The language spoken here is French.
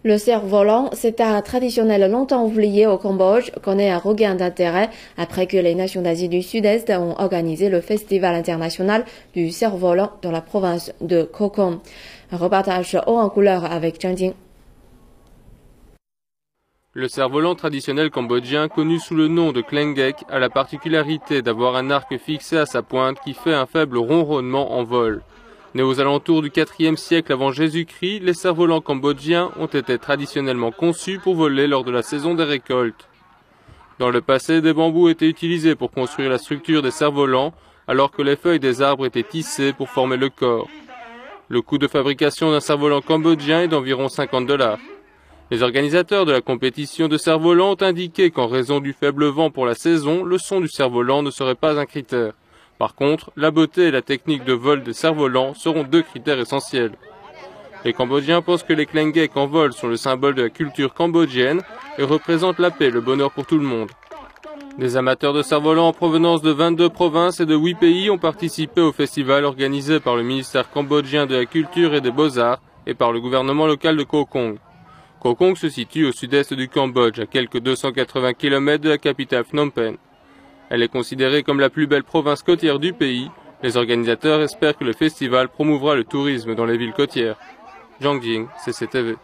Le cerf-volant, cet art traditionnel longtemps oublié au Cambodge, connaît un regain d'intérêt après que les nations d'Asie du Sud-Est ont organisé le Festival international du cerf-volant dans la province de Koh Kong. Un reportage haut en couleur avec Zhang Jing. Le cerf-volant traditionnel cambodgien, connu sous le nom de klengek, a la particularité d'avoir un arc fixé à sa pointe qui fait un faible ronronnement en vol. Nés aux alentours du IVe siècle avant Jésus-Christ, les cerfs-volants cambodgiens ont été traditionnellement conçus pour voler lors de la saison des récoltes. Dans le passé, des bambous étaient utilisés pour construire la structure des cerfs-volants, alors que les feuilles des arbres étaient tissées pour former le corps. Le coût de fabrication d'un cerf-volant cambodgien est d'environ $50. Les organisateurs de la compétition de cerfs-volants ont indiqué qu'en raison du faible vent pour la saison, le son du cerf-volant ne serait pas un critère. Par contre, la beauté et la technique de vol des cerfs-volants seront deux critères essentiels. Les Cambodgiens pensent que les klengek en vol sont le symbole de la culture cambodgienne et représentent la paix et le bonheur pour tout le monde. Des amateurs de cerfs-volants en provenance de 22 provinces et de 8 pays ont participé au festival organisé par le ministère cambodgien de la Culture et des Beaux-Arts et par le gouvernement local de Koh Kong. Koh Kong se situe au sud-est du Cambodge, à quelques 280 km de la capitale Phnom Penh. Elle est considérée comme la plus belle province côtière du pays. Les organisateurs espèrent que le festival promouvra le tourisme dans les villes côtières. Zhang Jing, CCTV.